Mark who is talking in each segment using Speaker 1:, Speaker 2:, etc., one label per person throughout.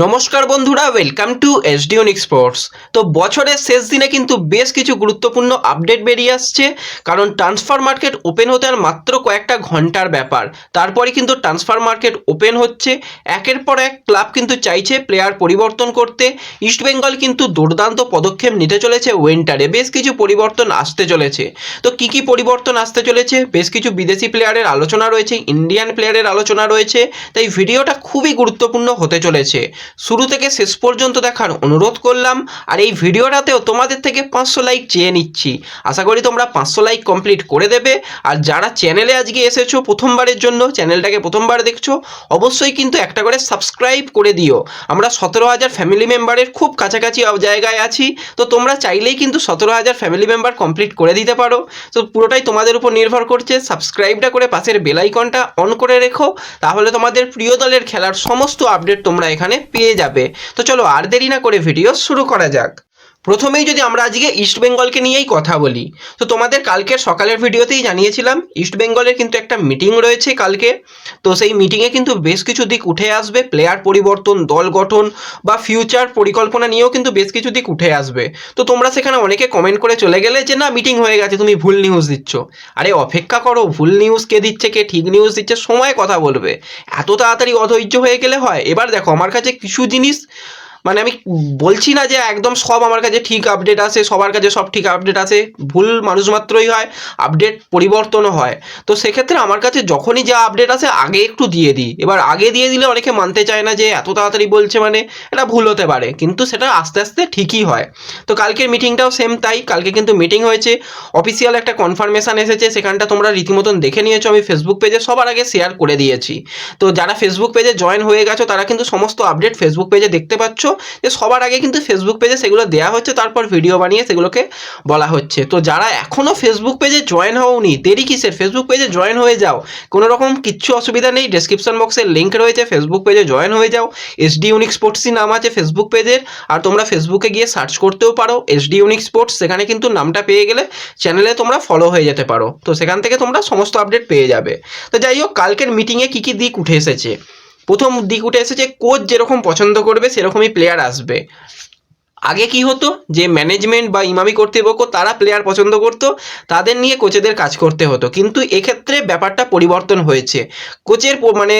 Speaker 1: নমস্কার বন্ধুরা, welcome to SD unique sports. তো বছরের শেষ দিনে কিন্তু বেশ কিছু গুরুত্বপূর্ণ আপডেট বেরিয়ে আসছে, কারণ ট্রান্সফার মার্কেট ওপেন হতে আর মাত্র কয়েকটা ঘন্টার ব্যাপার। তারপরে কিন্তু ট্রান্সফার মার্কেট ওপেন হচ্ছে, একের পর এক ক্লাব কিন্তু চাইছে প্লেয়ার পরিবর্তন করতে। ইস্টবেঙ্গল কিন্তু দুর্দান্ত পদক্ষেপ নিতে চলেছে, উইন্টারে বেশ কিছু পরিবর্তন আসতে চলেছে। তো কি কি পরিবর্তন আসতে চলেছে, বেশ কিছু বিদেশি প্লেয়ারের আলোচনা রয়েছে, ইন্ডিয়ান প্লেয়ারের আলোচনা রয়েছে, তাই ভিডিওটা খুবই গুরুত্বপূর্ণ হতে চলেছে। শুরু থেকে শেষ পর্যন্ত দেখার অনুরোধ করলাম, আর এই ভিডিওটাতেও তোমাদের থেকে 500 লাইক চেয়ে নিচ্ছি। আশা করি তোমরা 500 লাইক কমপ্লিট করে দেবে। আর যারা চ্যানেলে আজকে এসেছো প্রথমবারের জন্য, চ্যানেলটাকে প্রথমবার দেখছো, অবশ্যই কিন্তু একটা করে সাবস্ক্রাইব করে দিও। আমরা 17,000 ফ্যামিলি মেম্বারের খুব কাছাকাছি জায়গায় আছি, তো তোমরা চাইলেই কিন্তু 17,000 ফ্যামিলি মেম্বার কমপ্লিট করে দিতে পারো। তো পুরোটাই তোমাদের উপর নির্ভর করছে। সাবস্ক্রাইবটা করে পাশের বেল আইকনটা অন করে রেখো, তাহলে তোমাদের প্রিয় দলের খেলার সমস্ত আপডেট তোমরা এখানে পেয়ে যাবে। তো চলো আর দেরি না করে ভিডিও শুরু করা যাক। প্রথমেই যদি আমরা আজকে ইস্টবেঙ্গলকে নিয়েই কথা বলি, তো তোমাদের কালকের সকালের ভিডিওতেই জানিয়েছিলাম ইস্টবেঙ্গলের কিন্তু একটা মিটিং রয়েছে কালকে। তো সেই মিটিংয়ে কিন্তু বেশ কিছু দিক উঠে আসবে, প্লেয়ার পরিবর্তন, দল গঠন বা ফিউচার পরিকল্পনা নিয়েও কিন্তু বেশ কিছু দিক উঠে আসবে। তো তোমরা সেখানে অনেকে কমেন্ট করে চলে গেলে যে না মিটিং হয়ে গেছে, তুমি ভুল নিউজ দিচ্ছ। আরে অপেক্ষা করো, ভুল নিউজ কে দিচ্ছে কে ঠিক নিউজ দিচ্ছে সময় কথা বলবে। এত তাড়াতাড়ি অধৈর্য হয়ে গেলে হয়? এবার দেখো আমার কাছে কিছু জিনিস, মানে আমি বলছি না যে একদম সব আমার কাছে ঠিক আপডেট আসে, সবার কাছে সব ঠিক আপডেট আসে, ভুল মানুষ মাত্রই হয়, আপডেট পরিবর্তনও হয়। তো সেক্ষেত্রে আমার কাছে যখনই যা আপডেট আসে আগে একটু দিয়ে দিই। এবার আগে দিয়ে দিলে অনেকে মানতে চায় না যে এত তাড়াতাড়ি বলছে, মানে এটা ভুল হতে পারে, কিন্তু সেটা আস্তে আস্তে ঠিকই হয়। তো কালকের মিটিংটাও সেম তাই। কালকে কিন্তু মিটিং হয়েছে, অফিসিয়াল একটা কনফার্মেশন এসেছে, সেখানটা তোমরা রীতিমতন দেখে নিয়েছো। আমি ফেসবুক পেজে সবার আগে শেয়ার করে দিয়েছি। তো যারা ফেসবুক পেজে জয়েন হয়ে গেছো তারা কিন্তু সমস্ত আপডেট ফেসবুক পেজে দেখতে পাচ্ছ, যে সবার আগে কিন্তু ফেসবুক পেজে সেগুলো দেওয়া হচ্ছে, তারপর ভিডিও বানিয়ে সেগুলোকে বলা হচ্ছে। তো যারা এখনও ফেসবুক পেজে জয়েন হওনি, দেরি কিসের, ফেসবুক পেজে জয়েন হয়ে যাও। কোনো রকম কিচ্ছু অসুবিধা নেই, ডেসক্রিপশন বক্সে লিঙ্ক রয়েছে, ফেসবুক পেজে জয়েন হয়ে যাও। এসডি ইউনিক স্পোর্টসই নাম আছে ফেসবুক পেজের। আর তোমরা ফেসবুকে গিয়ে সার্চ করতেও পারো এসডি ইউনিক স্পোর্টস, সেখানে কিন্তু নামটা পেয়ে গেলে চ্যানেলে তোমরা ফলো হয়ে যেতে পারো। তো সেখান থেকে তোমরা সমস্ত আপডেট পেয়ে যাবে। তো যাই হোক, কালকের মিটিংয়ে কী কী দিক উঠে এসেছে। প্রথম দিক উঠে এসেছে, কোচ যেরকম পছন্দ করবে সেরকমই প্লেয়ার আসবে। আগে কি হতো, যে ম্যানেজমেন্ট বা ইমামি কর্তৃপক্ষ তারা প্লেয়ার পছন্দ করতো, তাদের নিয়ে কোচেদের কাজ করতে হতো, কিন্তু এক্ষেত্রে ব্যাপারটা পরিবর্তন হয়েছে। কোচের মানে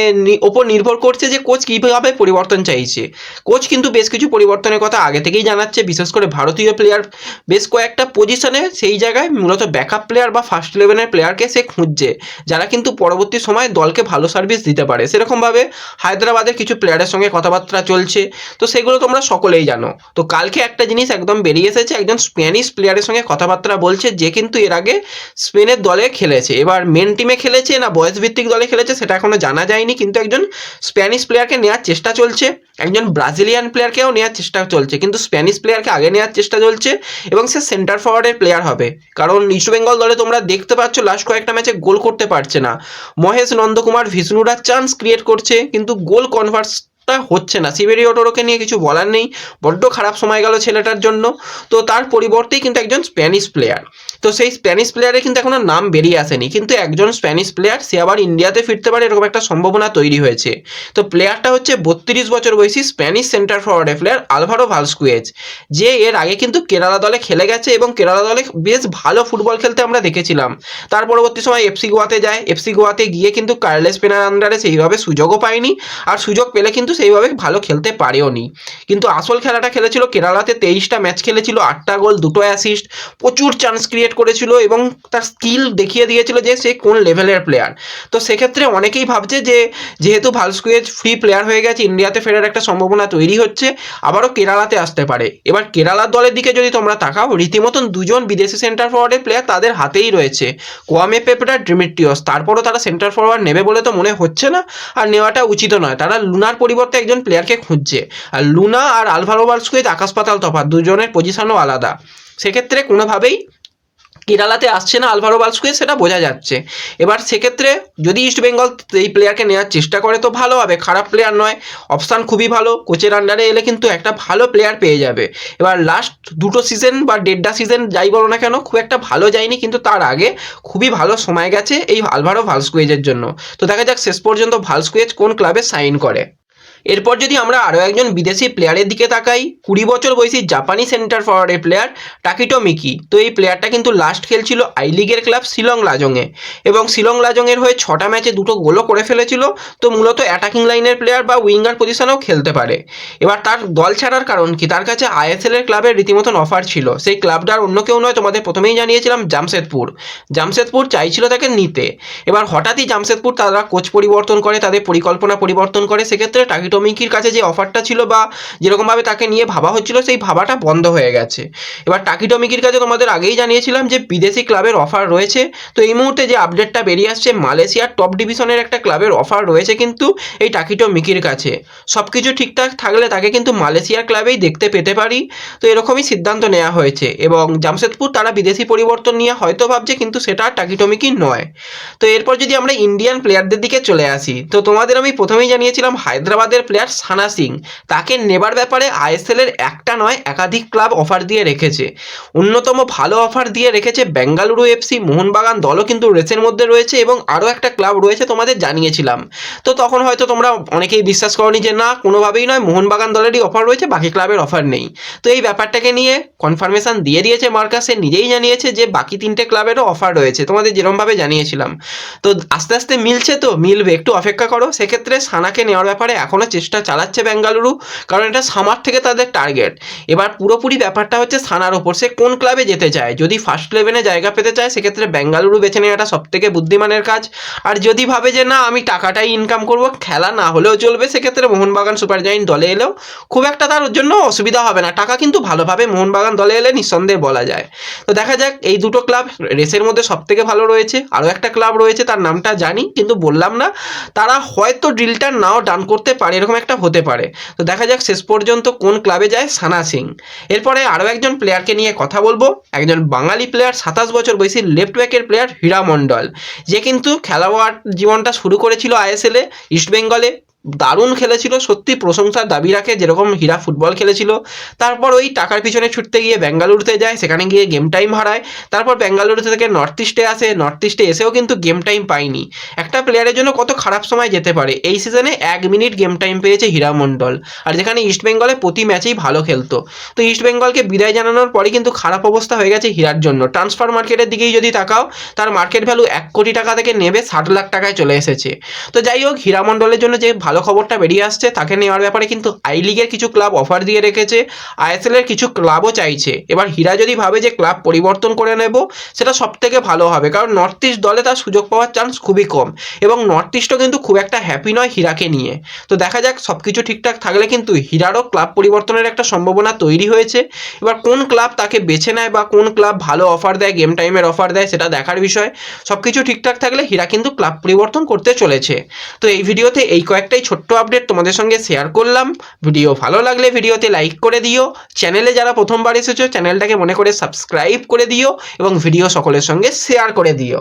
Speaker 1: ওপর নির্ভর করছে যে কোচ কীভাবে পরিবর্তন চাইছে। কোচ কিন্তু বেশ কিছু পরিবর্তনের কথা আগে থেকেই জানাচ্ছে, বিশেষ করে ভারতীয় প্লেয়ার বেশ কয়েকটা পজিশনে সেই জায়গায় মূলত ব্যাকআপ প্লেয়ার বা ফার্স্ট ইলেভেনের প্লেয়ারকে সে খুঁজছে, যারা কিন্তু পরবর্তী সময় দলকে ভালো সার্ভিস দিতে পারে। সেরকমভাবে হায়দ্রাবাদের কিছু প্লেয়ারের সঙ্গে কথাবার্তা চলছে, তো সেগুলো তোমরা সকলেই জানো। তো কালকে একটা জিনিস একদম বেরিয়ে এসেছে, একজন স্প্যানিশ প্লেয়ারের সঙ্গে কথাবার্তা বলছে, যে কিন্তু এর আগে স্পেনের দলে খেলেছে। এবার মেন টিমে খেলেছে না বয়স ভিত্তিক দলে খেলেছে সেটা এখনো জানা যায়নি, কিন্তু একজন স্প্যানিশ প্লেয়ারকে নেওয়ার চেষ্টা চলছে, একজন ব্রাজিলিয়ান প্লেয়ারকেও নেওয়ার চেষ্টা চলছে, কিন্তু স্প্যানিশ প্লেয়ারকে আগে নেওয়ার চেষ্টা চলছে। এবং সে সেন্টার ফরওয়ার্ডের প্লেয়ার হবে, কারণ ইস্টবেঙ্গল দলে তোমরা দেখতে পাচ্ছ লাস্ট কয়েকটা ম্যাচে গোল করতে পারছে না। মহেশ নন্দকুমার বিষ্ণুরা চান্স ক্রিয়েট করছে, কিন্তু গোল কনভার্স হচ্ছে না। সিবেরিও টোরোকে নিয়ে কিছু বলার নেই, বড্ড খারাপ সময় গেল ছেলেটার জন্য। তো তার পরিবর্তেই কিন্তু একজন স্প্যানিশ প্লেয়ার, তো সেই স্প্যানিশ প্লেয়ারের কিন্তু এখনো নাম বেরিয়ে আসেনি, কিন্তু একজন স্প্যানিশ প্লেয়ার সে আবার ইন্ডিয়াতে ফিরতে পারে এরকম একটা সম্ভাবনা তৈরি হয়েছে। তো প্লেয়ারটা হচ্ছে 32 বছর বয়সী স্প্যানিশ সেন্টার ফরওয়ার্ডের প্লেয়ার আলভারো ভালস্কুয়েজ, যে এর আগে কিন্তু কেরালা দলে খেলে গেছে এবং কেরালা দলে বেশ ভালো ফুটবল খেলতে আমরা দেখেছিলাম। তার পরবর্তী সময় এফসি গোয়াতে যায়, এফসি গোয়াতে গিয়ে কিন্তু কার্লেস পেনার আন্ডারে সেইভাবে সুযোগও পায়নি, আর সুযোগ পেলে কিন্তু সেইভাবে ভালো খেলতে পারেও নি। কিন্তু আসল খেলাটা খেলেছিল কেরালাতে, 23টা ম্যাচ খেলেছিল, 8টা গোল, 2টো অ্যাসিস্ট, প্রচুর চান্স ক্রিয়েট করেছিল এবং তার স্কিল দেখিয়ে দিয়েছিল যে সে কোন লেভেলের প্লেয়ার। তো সেক্ষেত্রে অনেকেই ভাবছে যে যেহেতু ভালস্কুয়েজ ফ্রি প্লেয়ার হয়ে গেছে, ইন্ডিয়াতে ফেরার একটা সম্ভাবনা তৈরি হচ্ছে, আবারও কেরালাতে আসতে পারে। এবার কেরালার দলের দিকে যদি তোমরা তাকাও, রীতিমতন দুজন বিদেশি সেন্টার ফরওয়ার্ডের প্লেয়ার তাদের হাতেই রয়েছে, কোয়ামে পেপেরা, ডিমিট্রিয়স। তারপরও তারা সেন্টার ফরওয়ার্ড নেবে বলে তো মনে হচ্ছে না, আর নেওয়াটা উচিত নয়। তারা লুনার পরিবর্তে একজন প্লেয়ারকে খুঁজছে, আর লুনা আর আলভারো ভালস্কুয়েজ আকাশ পাতাল তফাৎ, দুজনের পজিশনও আলাদা। সেক্ষেত্রে কোনোভাবেই কেরালাতে আসছে না আলভারো ভালস্কুয়েজ, সেটা বোঝা যাচ্ছে। এবার সেক্ষেত্রে যদি ইস্টবেঙ্গল এই প্লেয়ারকে নেওয়ার চেষ্টা করে তো ভালো হবে, খারাপ প্লেয়ার নয়, অপশান খুবই ভালো। কোচের আন্ডারে এলে কিন্তু একটা ভালো প্লেয়ার পেয়ে যাবে। এবার লাস্ট দুটো সিজন বা 1.5টা সিজন যাই বলো না কেন, খুব একটা ভালো যায়নি, কিন্তু তার আগে খুবই ভালো সময় গেছে এই আলভারো ভালস্কুয়েজের জন্য। তো দেখা যাক শেষ পর্যন্ত ভালস্কুয়েজ কোন ক্লাবে সাইন করে। এরপর যদি আমরা আরও একজন বিদেশি প্লেয়ারের দিকে তাকাই, 20 বছর বয়সী জাপানি সেন্টার ফরওয়ার্ডের প্লেয়ার টাকিটো মিকি। তো এই প্লেয়ারটা কিন্তু লাস্ট খেলছিল আই লিগের ক্লাব শিলং লাজংয়ে, এবং শিলং লাজংয়ের হয়ে 6টা ম্যাচে 2টো গোলও করে ফেলেছিল। তো মূলত অ্যাটাকিং লাইনের প্লেয়ার বা উইঙ্গার পজিশনেও খেলতে পারে। এবার তার দল ছাড়ার কারণ কি, তার কাছে আইএসএল এর ক্লাবের রীতিমতন অফার ছিল। সেই ক্লাবটার অন্য কেউ নয়, তোমাদের প্রথমেই জানিয়েছিলাম জামশেদপুর চাইছিল তাকে নিতে। এবার হঠাৎই জামশেদপুর তারা কোচ পরিবর্তন করে, তাদের পরিকল্পনা পরিবর্তন করে। সেক্ষেত্রে টাকিটো মিকির কাছে যে অফারটা ছিল বা যেরকমভাবে তাকে নিয়ে ভাবা হচ্ছিল, সেই ভাবাটা বন্ধ হয়ে গেছে। এবার টাকিটো মিকির কাছে তোমাদের আগেই জানিয়েছিলাম যে বিদেশি ক্লাবের অফার রয়েছে। তো এই মুহূর্তে যে আপডেটটা বেরিয়ে আসছে, মালয়েশিয়ার টপ ডিভিশনের একটা ক্লাবের অফার রয়েছে কিন্তু এই টাকিটো মিকির কাছে। সব কিছু ঠিকঠাক থাকলে তাকে কিন্তু মালয়েশিয়ার ক্লাবেই দেখতে পেতে পারি। তো এরকমই সিদ্ধান্ত নেওয়া হয়েছে, এবং জামশেদপুর তারা বিদেশি পরিবর্তন নিয়ে হয়তো ভাবছে, কিন্তু সেটা টাকিটো মিকি নয়। তো এরপর যদি আমরা ইন্ডিয়ান প্লেয়ারদের দিকে চলে আসি, তো তোমাদের আমি প্রথমেই জানিয়েছিলাম হায়দ্রাবাদের প্লেয়ার সানা সিং, তাকে নেবার ব্যাপারে আইএসএল এর একটা নয় একাধিক ক্লাব অফার দিয়ে রেখেছে। অন্যতম ভালো অফার দিয়ে রেখেছে বেঙ্গালুরু এফসি, মোহনবাগান দলও কিন্তু রেসের মধ্যে রয়েছে, এবং আরও একটা ক্লাব রয়েছে তোমাদের জানিয়েছিলাম। তো তখন হয়তো তোমরা অনেকেই বিশ্বাস করনি যে না, কোনোভাবেই নয়, মোহনবাগান দলেরই অফার রয়েছে, বাকি ক্লাবের অফার নেই। তো এই ব্যাপারটাকে নিয়ে কনফার্মেশন দিয়ে দিয়েছে মার্কাস, সে নিজেই জানিয়েছে যে বাকি 3টে ক্লাবেরও অফার রয়েছে, তোমাদের যেরকমভাবে জানিয়েছিলাম। তো আস্তে আস্তে মিলছে, তো মিলবে, একটু অপেক্ষা করো। সেক্ষেত্রে সানাকে নেওয়ার ব্যাপারে এখনও চেষ্টা চালাচ্ছে বেঙ্গালুরু, কারণ এটা সামার থেকে তাদের টার্গেট। এবার পুরোপুরি ব্যাপারটা হচ্ছে সানার ওপর, সে কোন ক্লাবে যেতে চায়। যদি ফার্স্ট 11-এ জায়গা পেতে চায়, সেক্ষেত্রে বেঙ্গালুরু বেছে নেওয়াটা সবথেকে বুদ্ধিমানের কাজ। আর যদি ভাবে যে না, আমি টাকাটাই ইনকাম করব, খেলা না হলেও চলবে, সেক্ষেত্রে মোহনবাগান সুপার জায়েন্ট দলে এলেও খুব একটা তার জন্য অসুবিধা হবে না। টাকা কিন্তু ভালোভাবে মোহনবাগান দলে এলে নিঃসন্দেহে বলা যায়। তো দেখা যাক, এই দুটো ক্লাব রেসের মধ্যে সবথেকে ভালো রয়েছে। আরও একটা ক্লাব রয়েছে, তার নামটা জানি কিন্তু বললাম না, তারা হয়তো ডিলটা নাও ডান করতে পারে, এরকম একটা হতে পারে। তো দেখা যাক শেষ পর্যন্ত কোন ক্লাবে যায় সানা সিং। এরপরে আরও একজন প্লেয়ারকে নিয়ে কথা বলবো, একজন বাঙালি প্লেয়ার, 27 বছর বয়সী লেফট ব্যাকের প্লেয়ার হীরা মণ্ডল, যে কিন্তু খেলোয়াড় জীবনটা শুরু করেছিল আইএসএলে ইস্টবেঙ্গলে। দারুণ খেলেছিল, সত্যি প্রশংসার দাবি রাখে, যেরকম হীরা ফুটবল খেলেছিল। তারপর ওই টাকার পিছনে ছুটতে গিয়ে বেঙ্গালুরুতে যায়, সেখানে গিয়ে গেম টাইম হারায়। তারপর বেঙ্গালুরু থেকে নর্থ ইস্টে আসে, নর্থ ইস্টে এসেও কিন্তু গেম টাইম পায়নি। একটা প্লেয়ারের জন্য কত খারাপ সময় যেতে পারে। এই সিজনে 1 মিনিট গেম টাইম পেয়েছে হীরা মণ্ডল, আর যেখানে ইস্টবেঙ্গলে প্রতি ম্যাচেই ভালো খেলতো। তো ইস্টবেঙ্গলকে বিদায় জানানোর পরই কিন্তু খারাপ অবস্থা হয়ে গেছে হীরার জন্য। ট্রান্সফার মার্কেটের দিকেই যদি তাকাও, তার মার্কেট ভ্যালু 1 কোটি টাকা থেকে নেবে 60 লাখ টাকায় চলে এসেছে। তো যাই হোক, হীরা মণ্ডলের জন্য যে ভালো খবরটা বেরিয়ে আসছে, তাকে নেওয়ার ব্যাপারে কিন্তু আই লিগের কিছু ক্লাব অফার দিয়ে রেখেছে, আইএসএল এর কিছু ক্লাবও চাইছে। এবার হীরা যদি ভাবে যে ক্লাব পরিবর্তন করে নেব, সেটা সবথেকে ভালো হবে, কারণ নর্থ ইস্ট দলে তার সুযোগ পাওয়ার চান্স খুবই কম, এবং নর্থ ইস্টও কিন্তু খুব একটা হ্যাপি নয় হীরাকে নিয়ে। তো দেখা যাক, সব কিছু ঠিকঠাক থাকলে কিন্তু হীরারও ক্লাব পরিবর্তনের একটা সম্ভাবনা তৈরি হয়েছে। এবার কোন ক্লাব তাকে বেছে নেয় বা কোন ক্লাব ভালো অফার দেয়, গেম টাইমের অফার দেয়, সেটা দেখার বিষয়। সব কিছু ঠিকঠাক থাকলে হীরা কিন্তু ক্লাব পরিবর্তন করতে চলেছে। তো এই ভিডিওতে এই কয়েকটাই ছোট্ট আপডেট তোমাদের সঙ্গে শেয়ার করলাম। ভিডিও ভালো লাগলে ভিডিওতে লাইক করে দিও, চ্যানেলে যারা প্রথমবার এসেছো চ্যানেলটাকে মনে করে সাবস্ক্রাইব করে দিও, এবং ভিডিও সকলের সঙ্গে শেয়ার করে দিও।